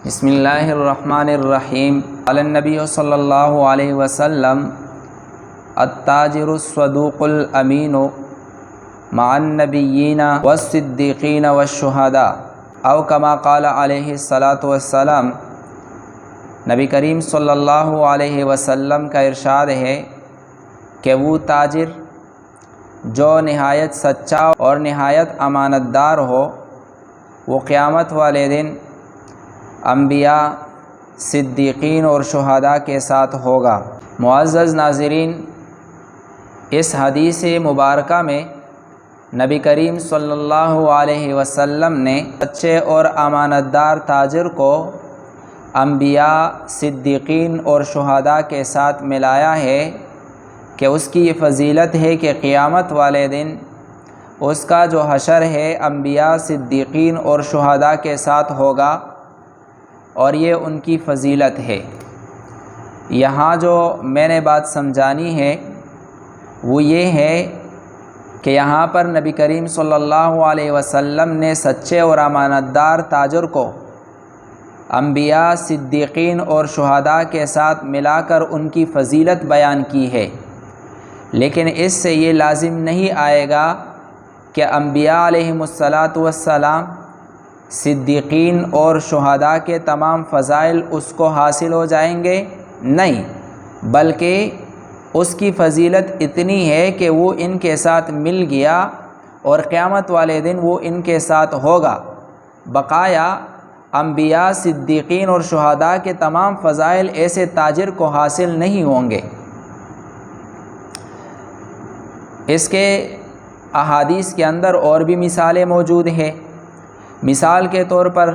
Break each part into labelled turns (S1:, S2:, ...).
S1: بسم اللہ الرحمن الرحیم قال النبی صلی اللہ علیہ وسلم التاجر الصدوق الامین مع النبیین والصدیقین والشہداء او کما قال علیہ الصلاۃ والسلام۔ نبی کریم صلی اللہ علیہ وسلم کا ارشاد ہے کہ وہ تاجر جو نہایت سچا اور نہایت امانت دار ہو وہ قیامت والے دن انبیاء، صدیقین اور شہداء کے ساتھ ہوگا۔ معزز ناظرین، اس حدیث مبارکہ میں نبی کریم صلی اللہ علیہ وسلم نے سچے اور امانت دار تاجر کو انبیاء، صدیقین اور شہداء کے ساتھ ملایا ہے کہ اس کی یہ فضیلت ہے کہ قیامت والے دن اس کا جو حشر ہے انبیاء، صدیقین اور شہداء کے ساتھ ہوگا، اور یہ ان کی فضیلت ہے۔ یہاں جو میں نے بات سمجھانی ہے وہ یہ ہے کہ یہاں پر نبی کریم صلی اللہ علیہ وسلم نے سچے اور امانت دار تاجر کو انبیاء، صدیقین اور شہداء کے ساتھ ملا کر ان کی فضیلت بیان کی ہے، لیکن اس سے یہ لازم نہیں آئے گا کہ انبیاء علیہم السلام، صدیقین اور شہداء کے تمام فضائل اس کو حاصل ہو جائیں گے، نہیں، بلکہ اس کی فضیلت اتنی ہے کہ وہ ان کے ساتھ مل گیا اور قیامت والے دن وہ ان کے ساتھ ہوگا۔ بقایا انبیاء، صدیقین اور شہداء کے تمام فضائل ایسے تاجر کو حاصل نہیں ہوں گے۔ اس کے احادیث کے اندر اور بھی مثالیں موجود ہیں۔ مثال کے طور پر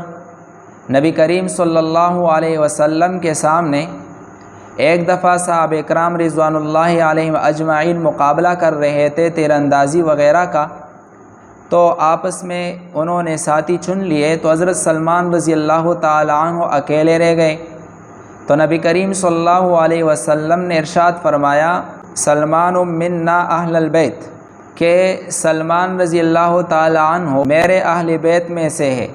S1: نبی کریم صلی اللہ علیہ وسلم کے سامنے ایک دفعہ صحابہ اکرام رضوان اللہ علیہم اجمعین مقابلہ کر رہے تھے تیر اندازی وغیرہ کا، تو آپس میں انہوں نے ساتھی چن لیے، تو حضرت سلمان رضی اللہ تعالی عنہ اکیلے رہ گئے۔ تو نبی کریم صلی اللہ علیہ وسلم نے ارشاد فرمایا، سلمان منا اہل البیت، کہ سلمان رضی اللہ تعالی عنہ میرے اہل بیت میں سے ہے۔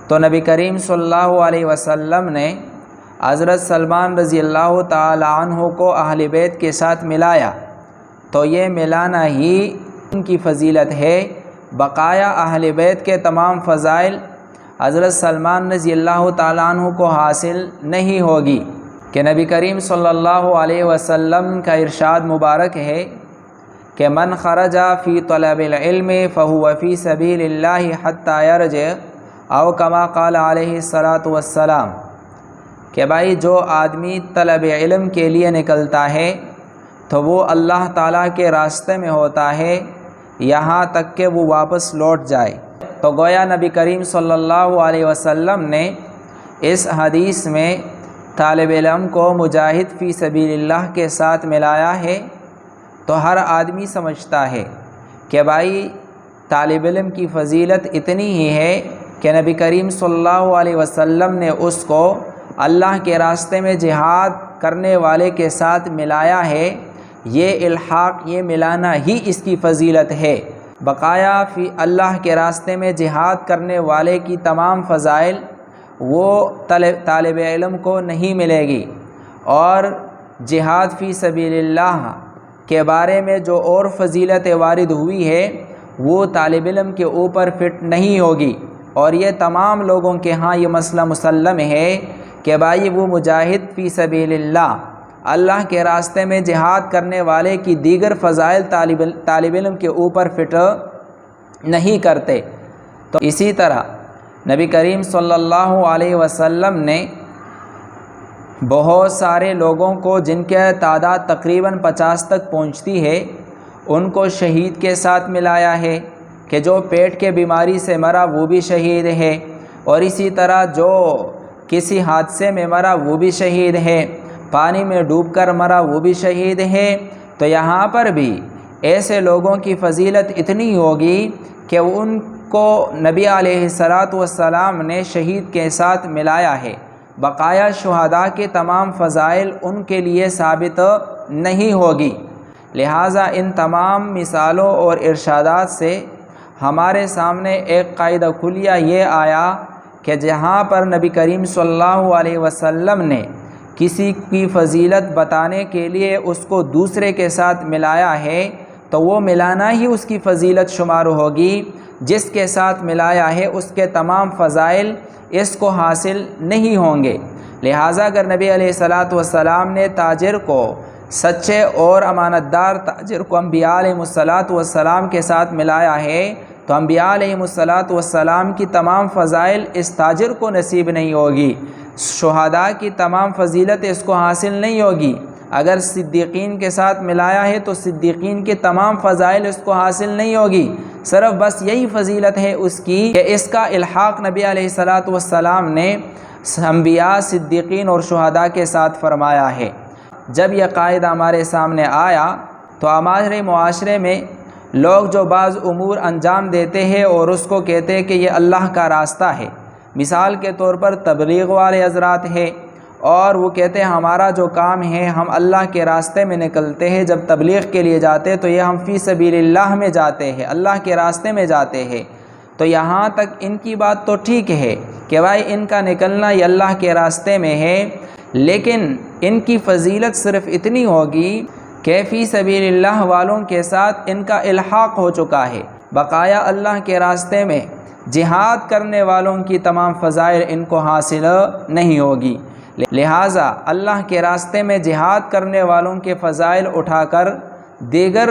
S1: تو نبی کریم صلی اللہ علیہ وسلم نے حضرت سلمان رضی اللہ تعالی عنہ کو اہل بیت کے ساتھ ملایا، تو یہ ملانا ہی ان کی فضیلت ہے۔ بقایا اہل بیت کے تمام فضائل حضرت سلمان رضی اللہ تعالی عنہ کو حاصل نہیں ہوگی، کہ نبی کریم صلی اللہ علیہ وسلم کا ارشاد مبارک ہے کہ من خرج فی طلب العلم فہو فی سبیل اللہ حتی یرجع، او کما قال علیہ الصلاۃ والسلام، کہ بھائی جو آدمی طلب علم کے لیے نکلتا ہے تو وہ اللہ تعالیٰ کے راستے میں ہوتا ہے یہاں تک کہ وہ واپس لوٹ جائے۔ تو گویا نبی کریم صلی اللہ علیہ وسلم نے اس حدیث میں طالب علم کو مجاہد فی سبیل اللہ کے ساتھ ملایا ہے، تو ہر آدمی سمجھتا ہے کہ بھائی طالب علم کی فضیلت اتنی ہی ہے کہ نبی کریم صلی اللہ علیہ وسلم نے اس کو اللہ کے راستے میں جہاد کرنے والے کے ساتھ ملایا ہے۔ یہ الحاق، یہ ملانا ہی اس کی فضیلت ہے۔ بقایا فی اللہ کے راستے میں جہاد کرنے والے کی تمام فضائل وہ طالب علم کو نہیں ملے گی، اور جہاد فی سبیل اللہ کے بارے میں جو اور فضیلت وارد ہوئی ہے وہ طالب علم کے اوپر فٹ نہیں ہوگی۔ اور یہ تمام لوگوں کے ہاں یہ مسئلہ مسلم ہے کہ بھائی وہ مجاہد فی سبیل اللہ کے راستے میں جہاد کرنے والے کی دیگر فضائل طالب علم کے اوپر فٹ نہیں کرتے۔ تو اسی طرح نبی کریم صلی اللہ علیہ وسلم نے بہت سارے لوگوں کو، جن کے تعداد تقریباً 50 تک پہنچتی ہے، ان کو شہید کے ساتھ ملایا ہے، کہ جو پیٹ کے بیماری سے مرا وہ بھی شہید ہے، اور اسی طرح جو کسی حادثے میں مرا وہ بھی شہید ہے، پانی میں ڈوب کر مرا وہ بھی شہید ہے۔ تو یہاں پر بھی ایسے لوگوں کی فضیلت اتنی ہوگی کہ ان کو نبی علیہ الصلاۃ والسلام نے شہید کے ساتھ ملایا ہے۔ بقایا شہداء کے تمام فضائل ان کے لیے ثابت نہیں ہوگی۔ لہٰذا ان تمام مثالوں اور ارشادات سے ہمارے سامنے ایک قاعدہ کلیہ یہ آیا کہ جہاں پر نبی کریم صلی اللہ علیہ وسلم نے کسی کی فضیلت بتانے کے لیے اس کو دوسرے کے ساتھ ملایا ہے تو وہ ملانا ہی اس کی فضیلت شمار ہوگی۔ جس کے ساتھ ملایا ہے اس کے تمام فضائل اس کو حاصل نہیں ہوں گے۔ لہٰذا اگر نبی علیہ الصلاۃ والسلام نے تاجر کو، سچے اور امانت دار تاجر کو انبیاء علیہ الصلاۃ والسلام کے ساتھ ملایا ہے تو انبیاء علیہ الصلاۃ والسلام کی تمام فضائل اس تاجر کو نصیب نہیں ہوگی، شہداء کی تمام فضیلت اس کو حاصل نہیں ہوگی۔ اگر صدیقین کے ساتھ ملایا ہے تو صدیقین کے تمام فضائل اس کو حاصل نہیں ہوگی، صرف بس یہی فضیلت ہے اس کی کہ اس کا الحاق نبی علیہ الصلاۃ والسلام نے انبیاء، صدیقین اور شہداء کے ساتھ فرمایا ہے۔ جب یہ قاعدہ ہمارے سامنے آیا تو ہمارے معاشرے میں لوگ جو بعض امور انجام دیتے ہیں اور اس کو کہتے ہیں کہ یہ اللہ کا راستہ ہے، مثال کے طور پر تبلیغ والے حضرات ہیں اور وہ کہتے ہیں ہمارا جو کام ہے ہم اللہ کے راستے میں نکلتے ہیں، جب تبلیغ کے لیے جاتے تو یہ ہم فی سبیل اللہ میں جاتے ہیں، اللہ کے راستے میں جاتے ہیں۔ تو یہاں تک ان کی بات تو ٹھیک ہے کہ بھائی ان کا نکلنا یہ اللہ کے راستے میں ہے، لیکن ان کی فضیلت صرف اتنی ہوگی کہ فی سبیل اللہ والوں کے ساتھ ان کا الحاق ہو چکا ہے، بقایا اللہ کے راستے میں جہاد کرنے والوں کی تمام فضائل ان کو حاصل نہیں ہوگی۔ لہٰذا اللہ کے راستے میں جہاد کرنے والوں کے فضائل اٹھا کر دیگر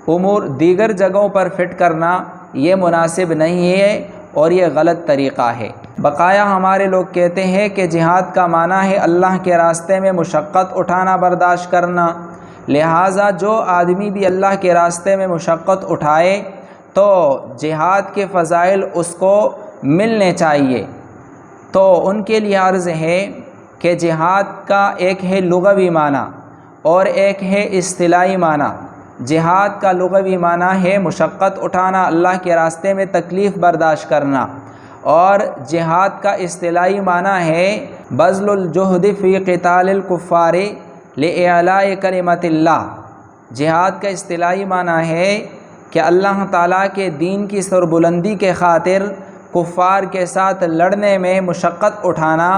S1: امور، دیگر جگہوں پر فٹ کرنا یہ مناسب نہیں ہے اور یہ غلط طریقہ ہے۔ بقایا ہمارے لوگ کہتے ہیں کہ جہاد کا معنی ہے اللہ کے راستے میں مشقت اٹھانا، برداشت کرنا، لہٰذا جو آدمی بھی اللہ کے راستے میں مشقت اٹھائے تو جہاد کے فضائل اس کو ملنے چاہیے۔ تو ان کے لیے عرض ہے کہ جہاد کا ایک ہے لغوی معنی اور ایک ہے اصطلاحی معنی۔ جہاد کا لغوی معنی ہے مشقت اٹھانا، اللہ کے راستے میں تکلیف برداشت کرنا، اور جہاد کا اصطلاحی معنی ہے بذل الجہد فی قتال الکفار لإعلاء کلمۃ اللہ۔ جہاد کا اصطلاحی معنی ہے کہ اللہ تعالیٰ کے دین کی سربلندی کے خاطر کفار کے ساتھ لڑنے میں مشقت اٹھانا،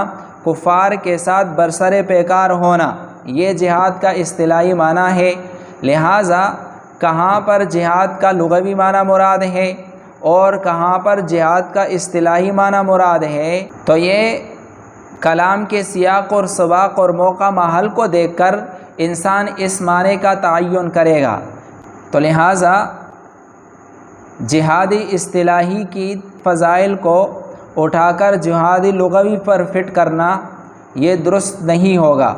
S1: کفار کے ساتھ برسر پیکار ہونا، یہ جہاد کا اصطلاحی معنی ہے۔ لہٰذا کہاں پر جہاد کا لغوی معنی مراد ہے اور کہاں پر جہاد کا اصطلاحی معنی مراد ہے، تو یہ کلام کے سیاق اور سباق اور موقع محل کو دیکھ کر انسان اس معنی کا تعین کرے گا۔ تو لہٰذا جہادی اصطلاحی کی فضائل کو اٹھا کر جہادی لغوی پر فٹ کرنا یہ درست نہیں ہوگا۔